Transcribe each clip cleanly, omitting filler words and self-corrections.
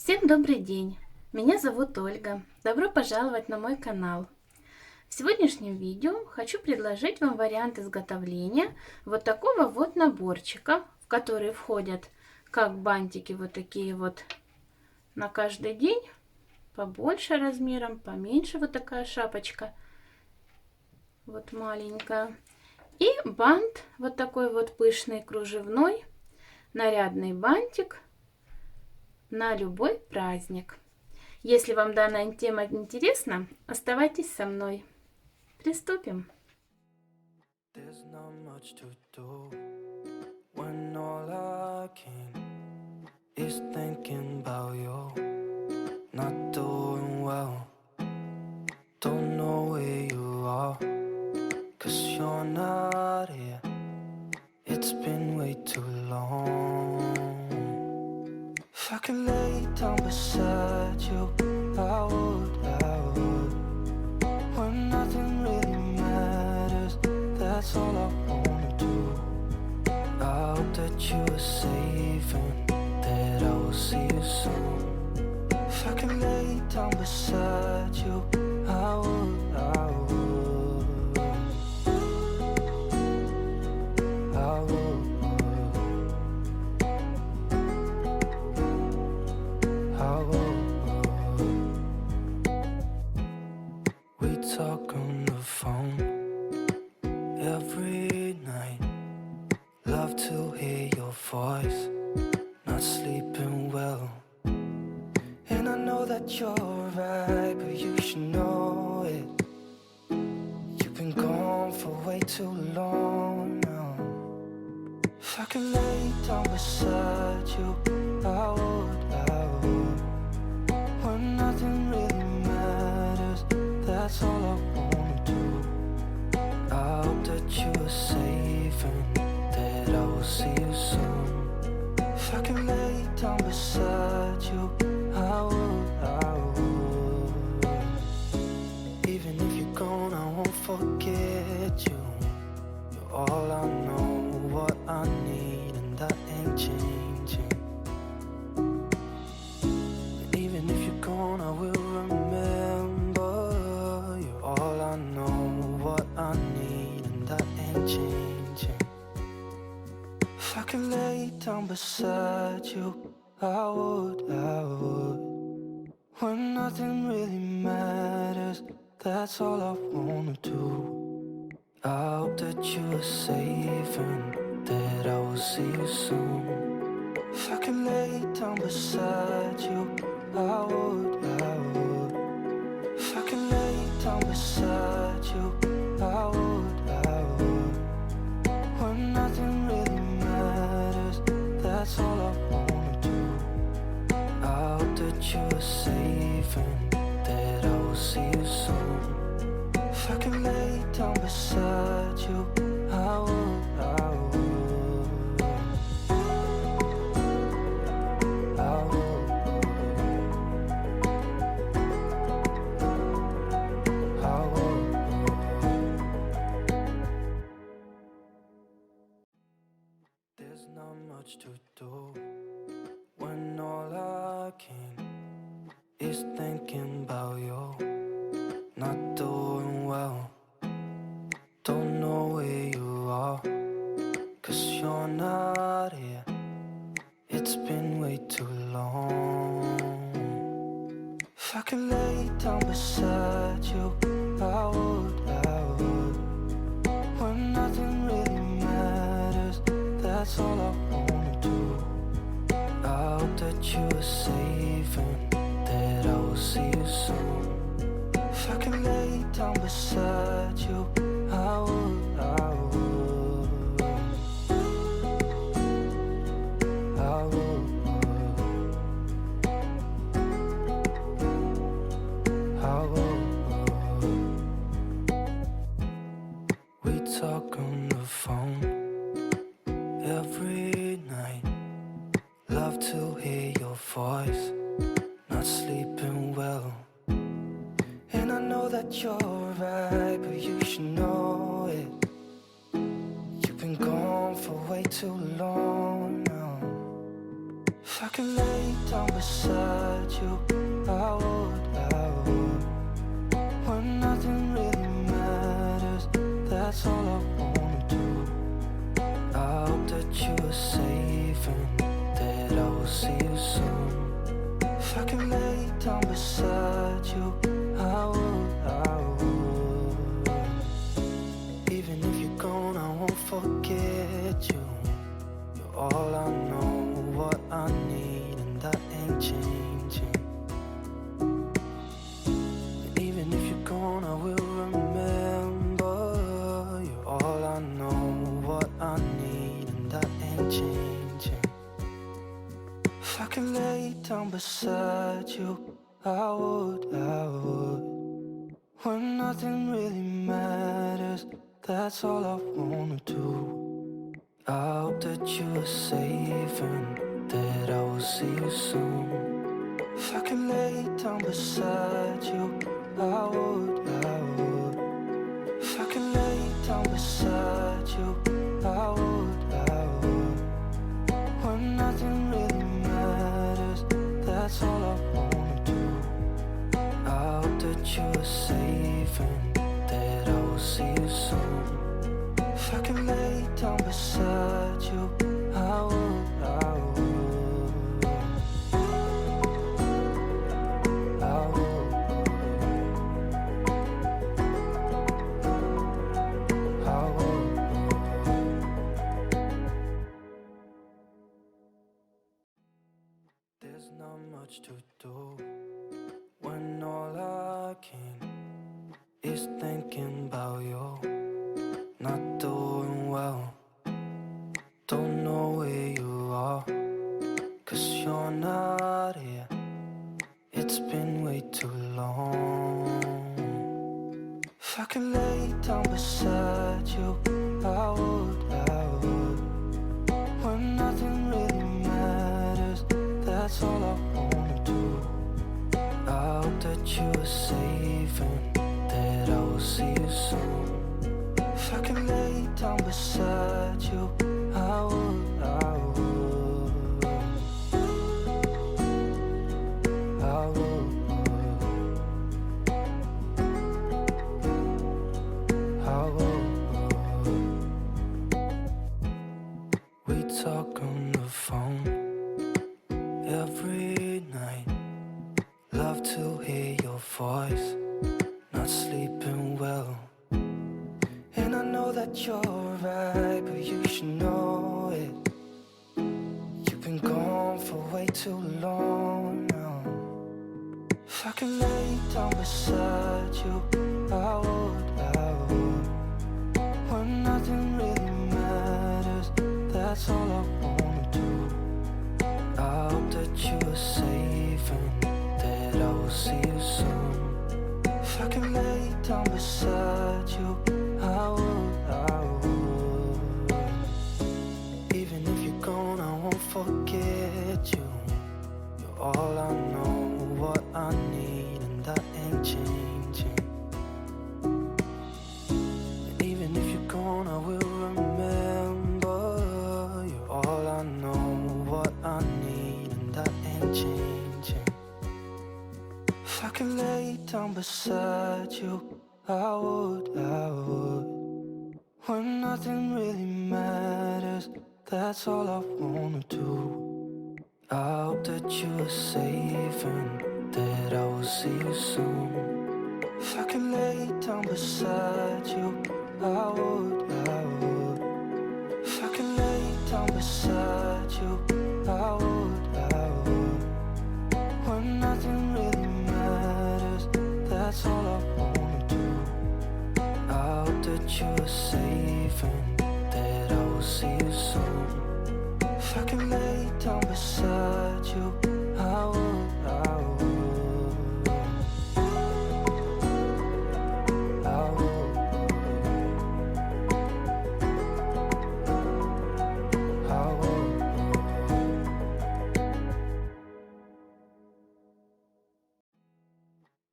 Всем добрый день! Меня зовут Ольга. Добро пожаловать на мой канал. В сегодняшнем видео хочу предложить вам вариант изготовления вот такого вот наборчика, в который входят как бантики вот такие вот на каждый день, побольше размером, поменьше вот такая шапочка, вот маленькая. И бант вот такой вот пышный, кружевной, нарядный бантик на любой праздник. Если вам данная тема интересна, оставайтесь со мной. Приступим. If I could lay down beside you, I would. When nothing really matters, that's all I wanna do. I hope that you are safe and that I will see you soon. If I could lay down beside you, I would. Talk on the phone every night. Love to hear your voice. Not sleeping well, and I know that you're right, but you should know it. You've been gone for way too long now. If I could lay down beside you, I would. When nothing really matters, that's all I wanna do. I hope that you are safe and that I will see you soon. If I can lay down beside you, I would. Even if you're gone, I won't forget you. You're all I know, what I need, and that ain't changing. And even if you're gone, I will remember. All I know, what I need, and that ain't changing. If I could lay down beside you, I would. When nothing really matters, that's all I wanna do. I hope that you are safe and that I will see you soon. If I could lay down beside you, I would. If I could lay down beside you, I would. When nothing really matters, that's all I wanna do. I hope that you are safe and that I will see you soon. If I could lay down beside you, I would. To do when all I can is thinking about you. Not doing well, don't know where you are, 'cause you're not here. It's been way too long. If I could lay down beside you, I would. When nothing really matters, that's all I want. I hope that you are safe and that I will see you soon. If I could lay down beside you, I would. We talk on the phone every night. Love to hear your voice. Not sleeping well, and I know that you're right, but you should know it. You've been gone for way too long now. If I could lay down beside you, I would. When nothing really matters, that's all I wanna do. I hope that you are safe and that I will see you soon. If I could lay down beside you, I would. Even if you're gone, I won't forget you. You're all I know, what I need, and that ain't changing. And even if you're gone, I will remember. You're all I know, what I need, and that ain't changing. If I could lay down beside you, I would. When nothing really matters, that's all I wanna do. I hope that you are safe and that I will see you soon. If I could lay down beside you, I would. If I could lay down beside you, I would. When nothing really matters, that's all I wanna do. I hope that you are safe and that I will see you soon. If I could lay down beside you, I would. I would. There's not much to do when all I can is thinking about you. Not doing well, don't know where you are, 'cause you're not here. It's been way too long. If I could lay down beside you, I would. When nothing really matters, that's all I wanna do. I hope that you are safe and that I will see you soon. If I could lay down beside you, I would. I would. I would. I would. We talk on the phone every night. Love to hear your voice. Not sleeping well. And I know that you're right, but you should know it. You've been gone for way too long now. If I could lay down beside you, I would. When nothing really matters, that's all I wanna do. I hope that you are safe and that I will see you soon. If I could lay down beside you, I would. Even if you're gone, I won't forget you. You're all I know, what I need, and that ain't changing. And even if you're gone, I will remember. You're all I know, what I need, and that ain't changing. If I could lay down beside you, I would. When nothing really matters, that's all I wanna do. I hope that you are safe and that I will see you soon. If I could lay down beside you, I would. If I could lay down beside you, I would. When nothing really matters, that's all I wanna do. I hope that you are safe and that I will see you soon. If I could lay down beside you, I would. I would. I would. I would.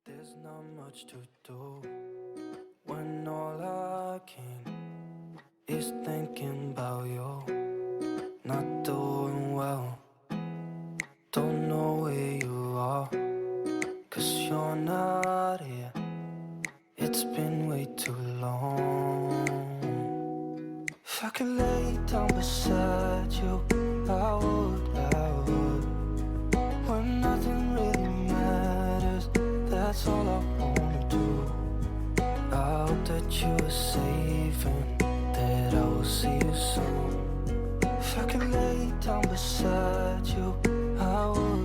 There's not much to do when all I can is thinking about you. Not doing well, lay down beside you, I would. When nothing really matters, that's all I wanna do. I hope that you are safe and that I will see you soon. If I could lay down beside you, I would.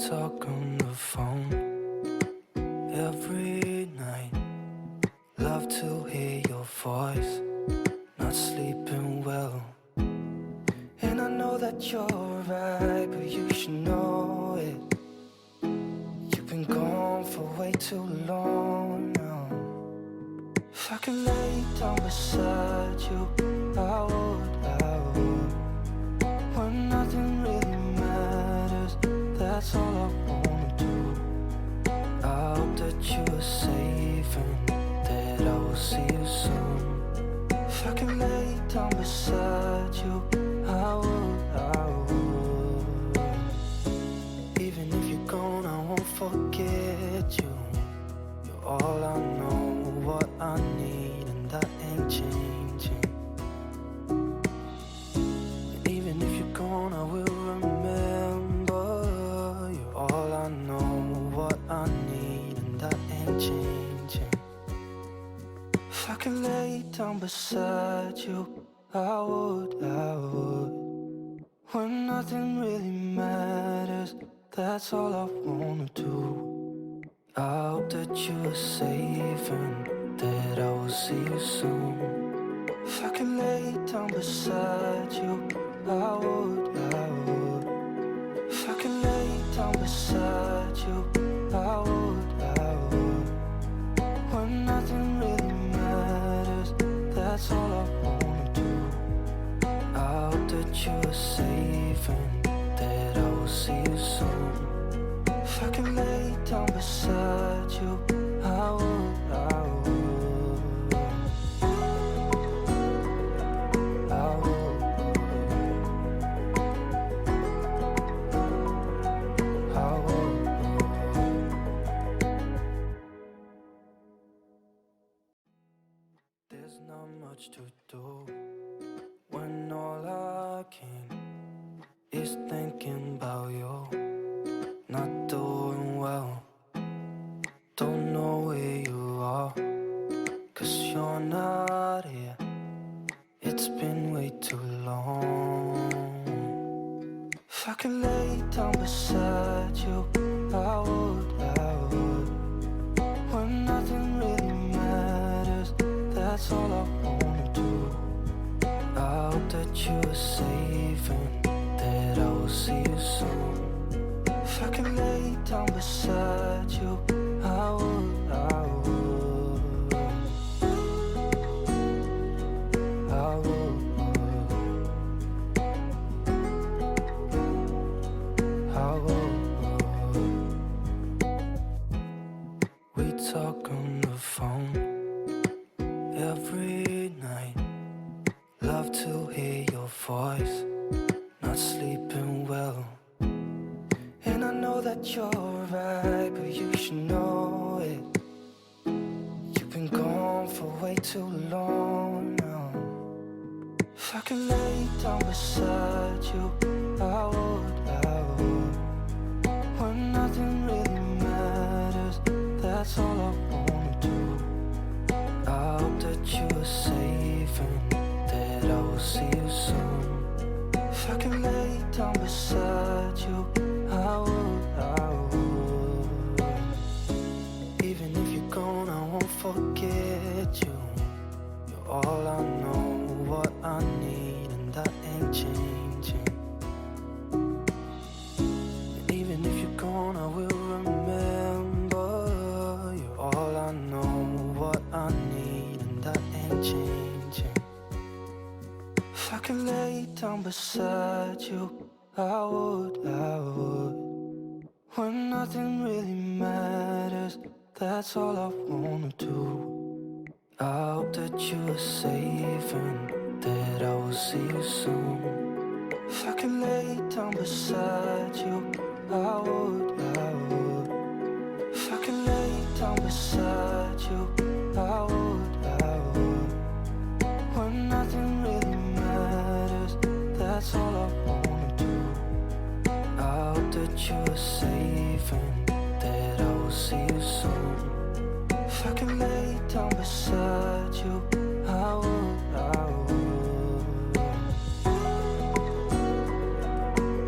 Talk on the phone every night. Love to hear your voice. Not sleeping well, and I know that you're right, but you should know it. You've been gone for way too long now. If I could lay down beside you, I would. When nothing really matters, that's all I wanna do. I hope that you are safe and that I will see you soon. If I can lay down beside you, I would. Even if you're gone, I won't forget you. You're all I know, what I need, and that ain't changing. And even if you're gone, I will remember. All I know, what I need, and that ain't changing. If I could lay down beside you, I would. When nothing really matters, that's all I wanna do. I hope that you are safe and that I will see you soon. If I could lay down beside you, I would. If I could lay down beside you, I would. When nothing really matters, that's all I wanna do. I hope that you are safe and that I will see you soon. If I could lay down beside you, I would. There's not much to do when all I can is thinking about you. Not doing well, don't know where you are, 'cause you're not here. It's been way too long. If I could lay down beside you, I would. When nothing really matters, that's all I wanna do. I hope that you are safe and that I will see you soon. If I could lay down beside you, I would. We talk on the phone every night. Love to hear your voice. Not sleeping well, and I know that you're right, but you should know it. You've been gone for way too long now. If I could lay down beside you, I would. When nothing really matters, that's all I wanna do. I hope that you are safe and that I will see you soon. If I could lay down beside you, I would. Even if you're gone, I won't forget you. You're all I know, what I need, and that ain't changing. And even if you're gone, I will remember. You're all I know, what I need, and that ain't changing. If I could lay down beside you, I would. When nothing really matters, that's all I wanna do. I hope that you are safe and that that I will see you soon. If I could lay down beside you, I would, I would. If I could lay down beside you, I would, I would. When nothing really matters, that's all I wanna do. I hope that you are safe and that I will see you soon. If I could lay down beside you, I would, I would.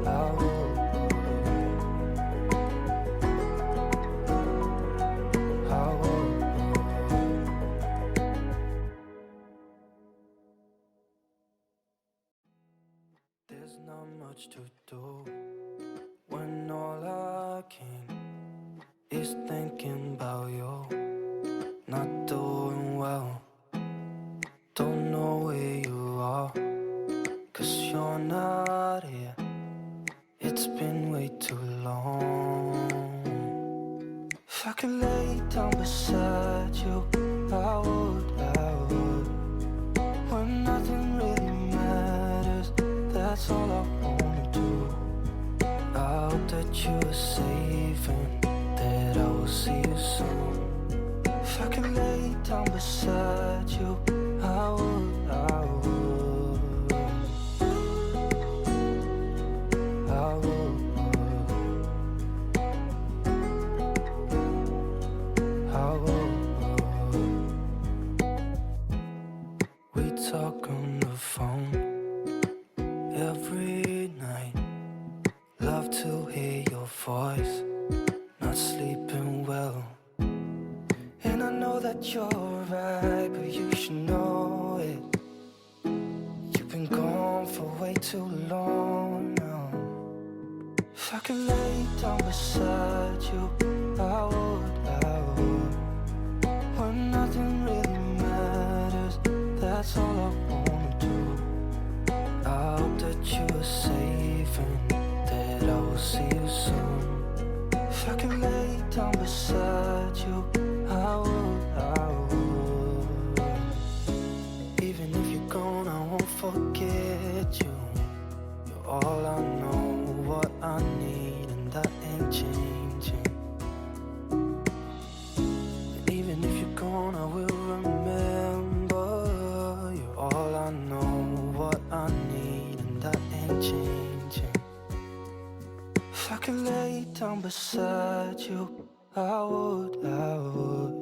I would. I would. There's not much to do when all I can is thinking about you. Not doing well, don't know where you are, 'cause you're not here. It's been way too long. If I could lay down beside you, I would, I would. When nothing really matters, that's all I wanna do. I hope that you are safe and that I will see you soon. If I could lay down beside you, I would, I would. I would. I would. We talk on the phone every night. Love to hear your voice. Not sleeping well. And I know that you're right, but you should know it. You've been gone for way too long now. If I could lay down beside you, I would, I would. When nothing really matters, that's all I wanna do. I hope that you are safe and that I will see you soon. If I could lay down beside you, I would, I would. Even if you're gone, I won't forget you. You're all I know, what I need, and that ain't changing. And even if you're gone, I will remember. You're all I know, what I need, and that ain't changing. If I could lay down beside you, I would, I would.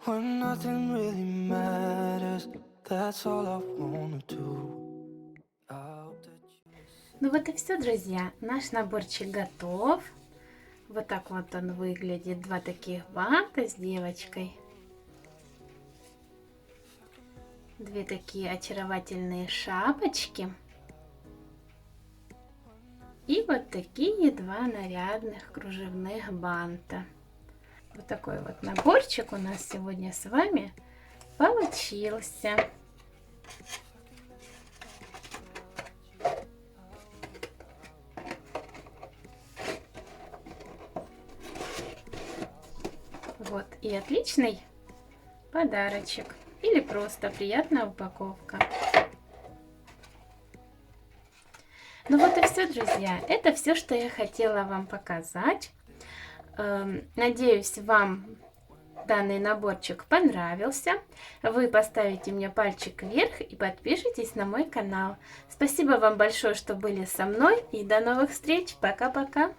When nothing really matters, that's all I wanna do. I hope that you... Ну вот и все, друзья. Наш наборчик готов. Вот так вот он выглядит. Два таких банта с девочкой. Две такие очаровательные шапочки. И вот такие два нарядных кружевных банта. Вот такой вот наборчик у нас сегодня с вами получился. Вот и отличный подарочек. Или просто приятная упаковка. Ну вот и все, друзья. Это все, что я хотела вам показать. Надеюсь, вам данный наборчик понравился. Вы поставите мне пальчик вверх и подпишитесь на мой канал. Спасибо вам большое, что были со мной. И до новых встреч. Пока-пока.